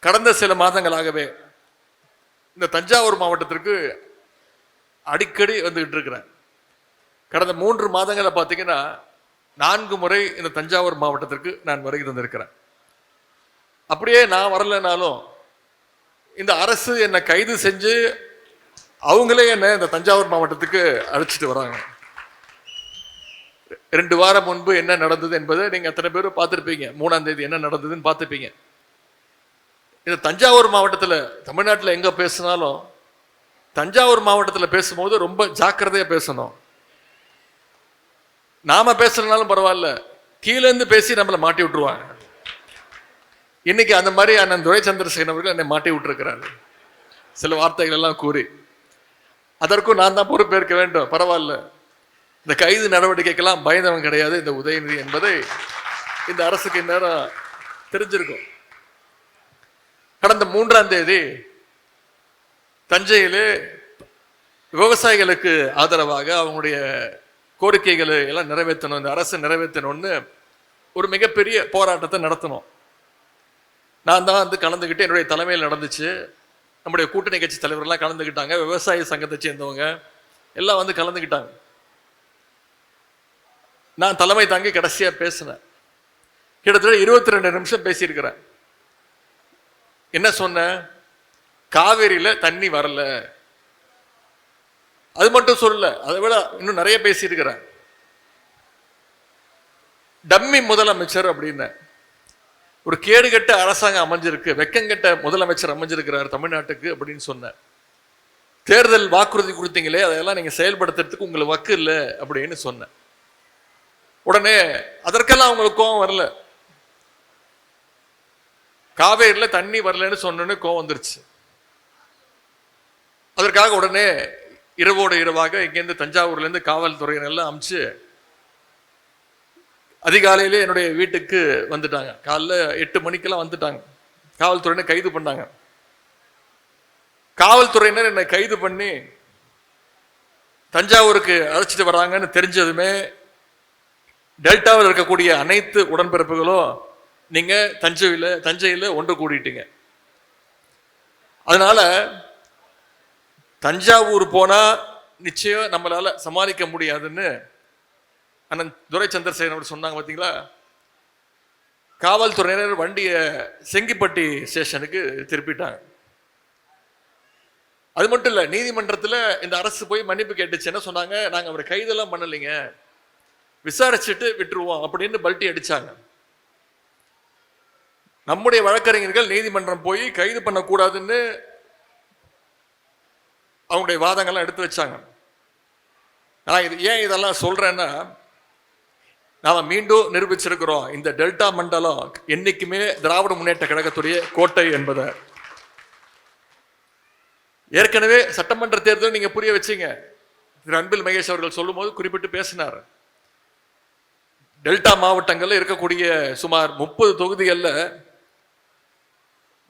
கடந்த சில மாதங்களாகவே இந்த தஞ்சாவூர் மாவட்டத்திற்கு அடிக்கடி வந்துகிட்டு இருக்கிறேன். கடந்த 3 மாதங்களை பார்த்தீங்கன்னா 4 முறை இந்த தஞ்சாவூர் மாவட்டத்திற்கு நான் வருகை தந்திருக்கிறேன். அப்படியே நான் வரலைனாலும் இந்த அரசு என்னை கைது செஞ்சு அவங்களே என்னை இந்த தஞ்சாவூர் மாவட்டத்துக்கு அழைச்சிட்டு வராங்க. 2 வாரம் முன்பு என்ன நடந்தது என்பதை நீங்க எத்தனை பேரும் பார்த்துருப்பீங்க. 3ஆம் தேதி என்ன நடந்ததுன்னு பார்த்துருப்பீங்க. இந்த தஞ்சாவூர் மாவட்டத்தில், தமிழ்நாட்டில் எங்க பேசினாலும் தஞ்சாவூர் மாவட்டத்தில் பேசும்போது ரொம்ப ஜாக்கிரதையா பேசணும். நாம பேசுறதுனாலும் பரவாயில்ல, கீழேருந்து பேசி நம்மளை மாட்டி விட்டுருவாங்க. இன்னைக்கு அந்த மாதிரி அண்ணன் துரை சந்திரசேகரன் அவர்கள் என்னை மாட்டி விட்டுருக்கிறாரு சில வார்த்தைகள் எல்லாம் கூறி. அதற்கும் நான் தான் பொறுப்பேற்க வேண்டும். பரவாயில்ல, இந்த கைது நடவடிக்கைக்கெல்லாம் பயந்தவன் கிடையாது இந்த உதயநிதி என்பதை இந்த அரசுக்கு இந்நேரம் தெரிஞ்சிருக்கும். கடந்த 3ஆம் தேதி தஞ்சையிலே விவசாயிகளுக்கு ஆதரவாக அவங்களுடைய கோரிக்கைகளை எல்லாம் நிறைவேற்றணும், இந்த அரசு நிறைவேற்றணும்னு ஒரு மிகப்பெரிய போராட்டத்தை நடத்தணும். நான் தான் வந்து கலந்துக்கிட்டு, என்னுடைய தலைமையில் நடந்துச்சு. நம்முடைய கூட்டணி கட்சி தலைவர்கள்லாம் கலந்துக்கிட்டாங்க, விவசாய சங்கத்தை சேர்ந்தவங்க எல்லாம் வந்து கலந்துக்கிட்டாங்க. நான் தலைமை தாங்கி கடைசியா பேசினேன். கிட்டத்தட்ட 22 நிமிஷம் பேசியிருக்கிறேன். என்ன சொன்ன? காவேரியில தண்ணி வரல, அது மட்டும் சொல்லல, அதை விட இன்னும் நிறைய பேசியிருக்கிறேன். டம்மி முதலமைச்சர் அப்படின்னு ஒரு கேடுகட்ட அரசாங்கம் அமைஞ்சிருக்கு, வெக்கங்கட்ட முதலமைச்சர் அமைஞ்சிருக்கிறார் தமிழ்நாட்டுக்கு அப்படின்னு சொன்னேன். தேர்தல் வாக்குறுதி கொடுத்தீங்களே, அதெல்லாம் நீங்க செயல்படுத்துறதுக்கு உங்களுக்கு வக்கு இல்லை அப்படின்னு சொன்னேன். உடனே அதற்கெல்லாம் அவங்களுக்கு கோவம் வரல. காவேரியில தண்ணி வரலன்னு சொன்னு கோவம் வந்துருச்சு. அதற்காக உடனே இரவோடு இரவாக இங்கேருந்து தஞ்சாவூர்ல இருந்து காவல்துறையினெல்லாம் அமிச்சு அதிகாலையிலே என்னுடைய வீட்டுக்கு வந்துட்டாங்க. காலைல 8 மணிக்கெல்லாம் வந்துட்டாங்க. காவல்துறையினர் கைது பண்ணாங்க. காவல்துறையினர் என்னை கைது பண்ணி தஞ்சாவூருக்கு அழைச்சிட்டு வராங்கன்னு தெரிஞ்சதுமே டெல்டாவில் இருக்கக்கூடிய அனைத்து உடன்பிறப்புகளும் நீங்க தஞ்சையில ஒன்று கூடிட்டீங்க. அதனால தஞ்சாவூர் போனா நிச்சயம் நம்மளால சமாளிக்க முடியாதுன்னு அண்ணன் துரை சந்திரசேகரன் சொன்னாங்க. பார்த்தீங்களா? காவல்துறையினர் வண்டியை செங்கிப்பட்டி ஸ்டேஷனுக்கு திருப்பிட்டாங்க. அது மட்டும் இல்ல, நீதிமன்றத்தில் இந்த அரசு போய் மன்னிப்பு கேட்டுச்சு. என்ன சொன்னாங்க? நாங்க அவரை கைதெல்லாம் பண்ணலைங்க, விசாரிச்சுட்டு விட்டுருவோம் அப்படின்னு பல்ட்டி அடிச்சாங்க. நம்முடைய வழக்கறிஞர்கள் நீதிமன்றம் போய் கைது பண்ணக்கூடாதுன்னு அவங்களுடைய வாதங்கள்லாம் எடுத்து வச்சாங்க. நான் ஏன் இதெல்லாம் சொல்றேன்னா, நாம மீண்டும் நிரூபிச்சிருக்கிறோம், இந்த டெல்டா மண்டலம் என்னைக்குமே திராவிட முன்னேற்ற கழகத்துடைய கோட்டை என்பதை. ஏற்கனவே சட்டமன்ற தேர்தல் நீங்க புரிய வச்சீங்க. திரு அன்பில் மகேஷ் அவர்கள் சொல்லும் போது குறிப்பிட்டு பேசினார். டெல்டா மாவட்டங்கள்ல இருக்கக்கூடிய சுமார் 30 தொகுதிகள்ல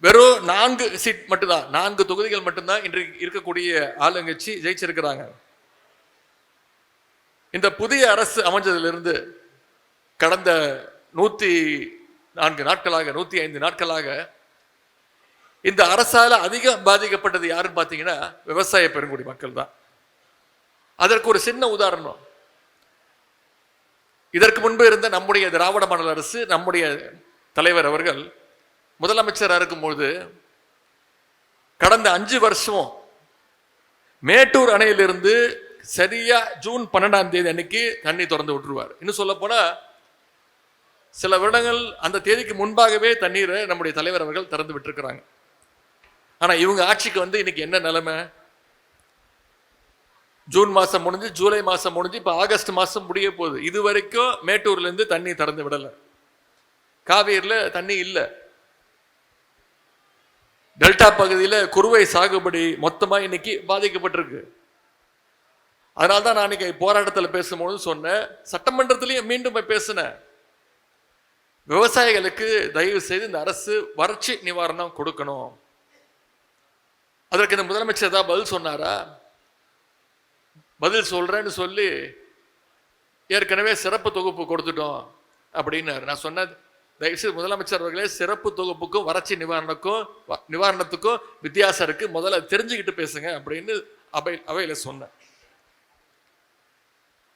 வெறும் 4 சீட் மட்டும்தான், 4 தொகுதிகள் மட்டும்தான் இன்றைக்கு இருக்கக்கூடிய ஆளுங்கட்சி ஜெயிச்சிருக்கிறாங்க. இந்த புதிய அரசு அமைஞ்சதிலிருந்து கடந்த 104 நாட்களாக 105 நாட்களாக இந்த அரசால அதிகம் பாதிக்கப்பட்டது யாருன்னு பார்த்தீங்கன்னா விவசாய பெருங்குடி மக்கள் தான். அதற்கு ஒரு சின்ன உதாரணம், இதற்கு முன்பு இருந்த நம்முடைய திராவிட மாடல் அரசு, நம்முடைய தலைவர் அவர்கள் முதலமைச்சராக இருக்கும்போது கடந்த 5 வருஷம் மேட்டூர் அணையிலிருந்து சரியா ஜூன் 12ஆம் தேதி அன்னைக்கு தண்ணி திறந்து விட்டுருவார். இன்னும் சொல்ல போனா சில வருடங்கள் அந்த தேதிக்கு முன்பாகவே தண்ணீரை நம்முடைய தலைவர் அவர்கள் திறந்து விட்டுருக்கிறாங்க. ஆனா இவங்க ஆட்சிக்கு வந்து இன்னைக்கு என்ன நிலைமை? ஜூன் மாசம் முடிஞ்சு, ஜூலை மாசம் முடிஞ்சு, இப்ப ஆகஸ்ட் மாசம் முடிய போகுது. இது வரைக்கும் மேட்டூர்ல இருந்து தண்ணி திறந்து விடல, காவேரியில தண்ணி இல்லை. டெல்டா பகுதியில் குறுவை சாகுபடி மொத்தமா இன்னைக்கு பாதிக்கப்பட்டிருக்கு. அதனால்தான் நான் இன்னைக்கு போராட்டத்தில் பேசும்போது சொன்னேன், சட்டமன்றத்திலையும் மீண்டும் போய் பேசினேன், விவசாயிகளுக்கு தயவு செய்து இந்த அரசு வறட்சி நிவாரணம் கொடுக்கணும். அதற்கு இந்த முதலமைச்சர் தான் பதில் சொன்னாரா? பதில் சொல்றேன்னு சொல்லி ஏற்கனவே சிறப்பு தொகுப்பு கொடுத்துட்டோம் அப்படின்னாரு. நான் சொன்னேன், தயவுசெய்து முதலமைச்சர் அவர்களே, சிறப்பு தொகுப்புக்கும் வறட்சி நிவாரணத்துக்கும் வித்தியாசம் இருக்கு, முதல்ல தெரிஞ்சுக்கிட்டு பேசுங்க அப்படின்னு அவையில சொன்னேன்.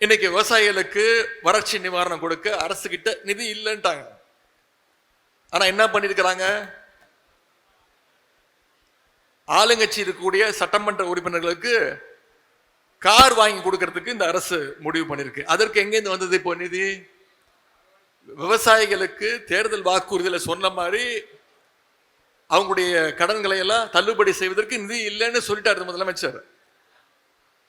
இன்னைக்கு விவசாயிகளுக்கு வறட்சி நிவாரணம் கொடுக்க அரசு கிட்ட நிதி இல்லைன்ட்டாங்க. ஆனா என்ன பண்ணிருக்கிறாங்க, ஆளுங்கட்சி இருக்கக்கூடிய சட்டமன்ற உறுப்பினர்களுக்கு கார் வாங்கி கொடுக்கறதுக்கு இந்த அரசு முடிவு பண்ணிருக்கு. அதற்கு எங்கேருந்து வந்தது இப்போ நிதி? விவசாயிகளுக்கு தேர்தல் வாக்குறுதியில சொன்ன மாதிரி அவங்களுடைய கடன்களை எல்லாம் தள்ளுபடி செய்வதற்கு நிதி இல்லைன்னு சொல்லிட்டாரு முதலமைச்சர்.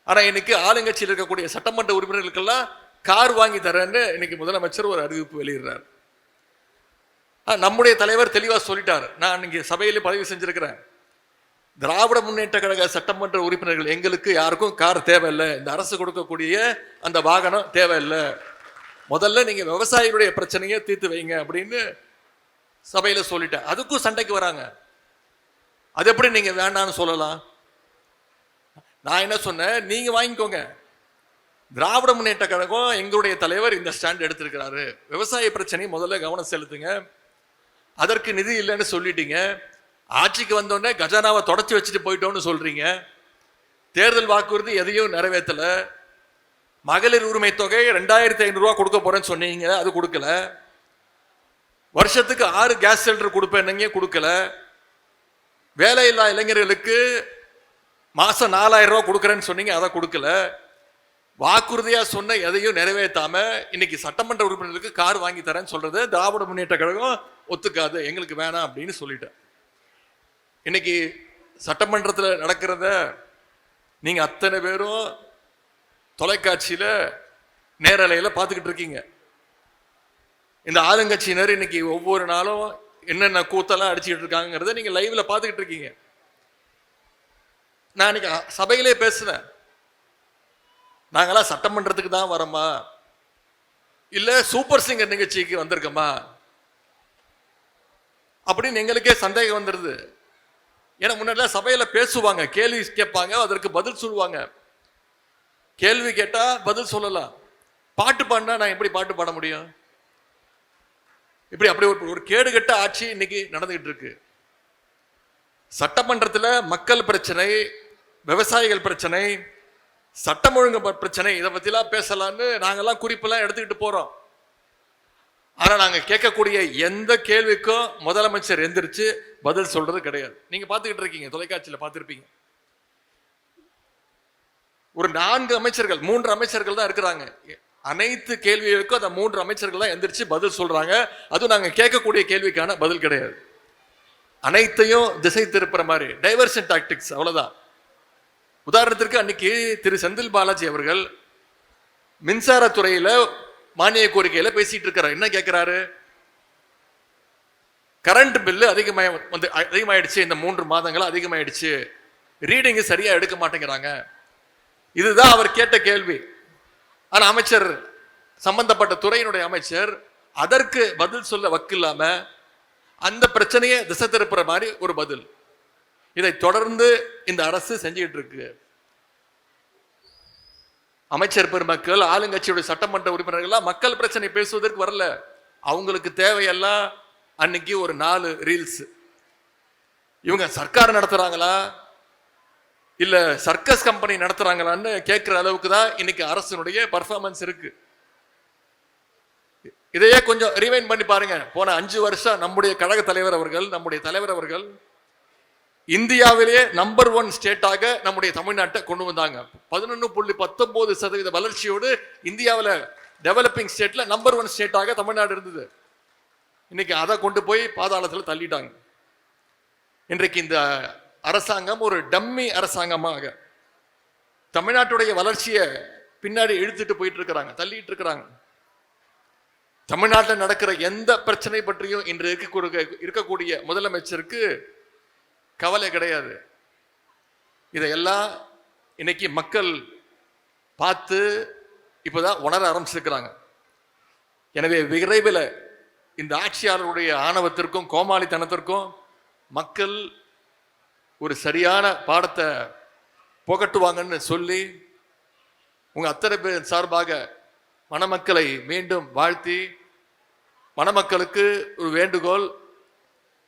ஆனா இன்னைக்கு ஆளுங்கட்சியில் இருக்கக்கூடிய சட்டமன்ற உறுப்பினர்களுக்கெல்லாம் கார் வாங்கி தரேன்னு இன்னைக்கு முதலமைச்சர் ஒரு அறிவிப்பு வெளியிடுறார். நம்முடைய தலைவர் தெளிவா சொல்லிட்டார். நான் இன்னைக்கு சபையில பதிவு செஞ்சிருக்கிறேன். திராவிட முன்னேற்ற கழக சட்டமன்ற உறுப்பினர்கள் எங்களுக்கு யாருக்கும் கார் தேவையில்லை, இந்த அரசு கொடுக்கக்கூடிய அந்த வாகனம் தேவையில்லை, முதல்ல நீங்க விவசாயிகளுடைய பிரச்சனையை தீர்த்து வைங்க அப்படின்னு சபையில சொல்லிட்டேன். அதுக்கும் சண்டைக்கு வராங்க. அது எப்படி நீங்க வேண்டாம்னு சொல்லலாம்? நான் என்ன சொன்னேன், நீங்க வாங்கிக்கோங்க. திராவிட முன்னேற்ற கழகம் எங்களுடைய தலைவர் இந்த ஸ்டாண்ட் எடுத்திருக்கிறாரு, விவசாய பிரச்சனை முதல்ல கவனம் செலுத்துங்க, அதற்கு நிதி இல்லைன்னு சொல்லிட்டீங்க, ஆட்சிக்கு வந்தோடனே கஜானாவை தொடச்சி வச்சுட்டு போயிட்டோம்னு சொல்றீங்க, தேர்தல் வாக்குறுதி எதையும் நிறைவேற்றல, மகளிர் உரிமை தொகை 2500 ரூபா கொடுக்க போறேன்னு சொன்னீங்க, அது கொடுக்கல, வருஷத்துக்கு 6 கேஸ் சிலிண்டர் கொடுப்பேன் கொடுக்கல, வேலையில்லா இளைஞர்களுக்கு மாசம் 4000 ரூபா கொடுக்குறேன்னு சொன்னீங்க, அதை கொடுக்கல, வாக்குறுதியா சொன்ன எதையும் நிறைவேற்றாம இன்னைக்கு சட்டமன்ற உறுப்பினர்களுக்கு கார் வாங்கி தரேன்னு சொல்றது திராவிட முன்னேற்ற கழகம் ஒத்துக்காது, எங்களுக்கு வேணாம் அப்படின்னு சொல்லிட்டேன். இன்னைக்கு சட்டமன்றத்தில் நடக்கிறத நீங்க அத்தனை பேரும் தொலைக்காட்சியில நேரலையில பார்த்துக்கிட்டு இருக்கீங்க. இந்த ஆளுங்கட்சியினர் இன்னைக்கு ஒவ்வொரு நாளும் என்னென்ன கூத்தெல்லாம் அடிச்சுக்கிட்டு இருக்காங்கிறத நீங்க லைவ்ல பார்த்துக்கிட்டு இருக்கீங்க. நான் இன்னைக்கு சபையிலே பேசுனேன், நாங்களாம் சட்டமன்றத்துக்கு தான் வரோமா இல்ல சூப்பர் சிங்கர் நிகழ்ச்சிக்கு வந்திருக்கோமா அப்படின்னு எங்களுக்கே சந்தேகம் வந்துடுது. ஏன்னா முன்னாடி சபையில பேசுவாங்க, கேள்வி கேட்பாங்க, அதற்கு பதில் சொல்லுவாங்க. கேள்வி கேட்டா பதில் சொல்லலாம், பாட்டு பாடினா நான் எப்படி பாட்டு பாட முடியும்? இப்படி அப்படி ஒரு கேடுகட்ட ஆட்சி இன்னைக்கு நடந்துகிட்டு இருக்கு. சட்டமன்றத்தில் மக்கள் பிரச்சனை, விவசாயிகள் பிரச்சனை, சட்டம் ஒழுங்கு பிரச்சனை, இதை பத்திலாம் பேசலான்னு நாங்கெல்லாம் குறிப்பெல்லாம் எடுத்துக்கிட்டு போறோம். ஆனா நாங்க கேட்கக்கூடிய எந்த கேள்விக்கும் முதலமைச்சர் எந்திரிச்சு பதில் சொல்றது கிடையாது. நீங்க பாத்துக்கிட்டு இருக்கீங்க, தொலைக்காட்சியில பார்த்திருப்பீங்க. ஒரு 4 அமைச்சர்கள் 3 அமைச்சர்கள் தான் இருக்கிறாங்க. அனைத்து கேள்விகளுக்கும் அந்த 3 அமைச்சர்கள் தான் எந்திரிச்சு பதில் சொல்றாங்க. அதுவும் நாங்க கேட்கக்கூடிய கேள்விக்கான பதில் கிடையாது. அனைத்தையும் திசை திருப்புற மாதிரி டைவர்ஷன் டாக்டிக்ஸ், அவ்வளவுதான். உதாரணத்திற்கு அன்னைக்கு திரு செந்தில் பாலாஜி அவர்கள் மின்சாரத்துறையில மானிய கோரிக்கையில பேசிட்டு இருக்கிறார். என்ன கேட்கிறாரு? கரண்ட் பில்லு அதிகமாயிடுச்சு, இந்த 3 மாதங்கள் அதிகமாயிடுச்சு, ரீடிங் சரியா எடுக்க மாட்டேங்கிறாங்க. இதுதான் அவர் கேட்ட கேள்வி. ஆனா அமைச்சர், சம்பந்தப்பட்ட துறையினுடைய அமைச்சர் அதற்கு பதில் சொல்ல வக்கில்லாம அந்த பிரச்சனையை திசை திருப்புற மாதிரி ஒரு பதில். இதை தொடர்ந்து இந்த அரசு செஞ்சுட்டு இருக்கு. அமைச்சர் பெருமக்கள், ஆளுங்கட்சியுடைய சட்டமன்ற உறுப்பினர்கள் மக்கள் பிரச்சனை பேசுவதற்கு வரல. அவங்களுக்கு தேவையெல்லாம் அன்னைக்கு ஒரு 4 ரீல்ஸ். இவங்க சர்க்கார் நடத்துறாங்களா இல்ல சர்க்கஸ் கம்பெனி நடத்துறாங்களான்னு கேட்கிற அளவுக்கு தான் இன்னைக்கு அரசினுடைய பர்ஃபார்மன்ஸ் இருக்கு. இதையே கொஞ்சம் ரிவைண்ட் பண்ணி பாருங்க. போன 5 வருஷம் நம்முடைய கழக தலைவர் அவர்கள் இந்தியாவிலேயே நம்பர் 1 ஸ்டேட்டாக நம்முடைய தமிழ்நாட்டை கொண்டு வந்தாங்க. 11.19% வளர்ச்சியோடு இந்தியாவில் டெவலப்பிங் ஸ்டேட்ல நம்பர் 1 ஸ்டேட்டாக தமிழ்நாடு இருந்தது. இன்னைக்கு அதை கொண்டு போய் பாதாளத்தில் தள்ளிட்டாங்க. இன்றைக்கு இந்த அரசாங்கம் ஒரு டம்மி அரசாங்கமாக தமிழ்நாட்டுடைய வளர்ச்சியை பின்னாடி இழுத்துட்டு போயிட்டு இருக்கிறாங்க, தள்ளிட்டு இருக்கிறாங்க. தமிழ்நாட்டில் நடக்கிற எந்த பிரச்சனை பற்றியும் இன்று இருக்கக்கூடிய முதலமைச்சருக்கு கவலை கிடையாது. இதையெல்லாம் இன்னைக்கு மக்கள் பார்த்து இப்பதான் உணர ஆரம்பிச்சிருக்கிறாங்க. எனவே விரைவில் இந்த ஆட்சியாளருடைய ஆணவத்திற்கும் கோமாளித்தனத்திற்கும் மக்கள் ஒரு சரியான பாடத்தை புகட்டுவாங்கன்னு சொல்லி உங்க அத்தனை பேர் சார்பாக மணமக்களை மீண்டும் வாழ்த்தி மணமக்களுக்கு ஒரு வேண்டுகோள்,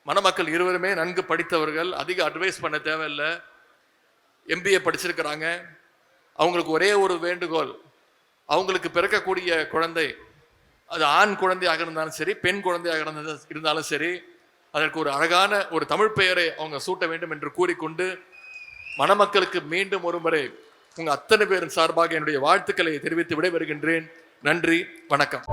மணமக்கள் இருவருமே நன்கு படித்தவர்கள், அதிக அட்வைஸ் பண்ண தேவையில்லை, MBA படிச்சிருக்கிறாங்க. அவங்களுக்கு ஒரே ஒரு வேண்டுகோள், அவங்களுக்கு பிறக்கக்கூடிய குழந்தை அது ஆண் குழந்தையாக இருந்தாலும் சரி, பெண் குழந்தையாக இருந்தாலும் சரி, அதற்கு ஒரு அழகான ஒரு தமிழ் பெயரை அவங்க சூட்ட வேண்டும் என்று கூறிக்கொண்டு, மணமக்களுக்கு மீண்டும் ஒரு முறை உங்க அத்தனை பேரின் சார்பாக என்னுடைய வாழ்த்துக்களை தெரிவித்து விடைபெறுகின்றேன். நன்றி, வணக்கம்.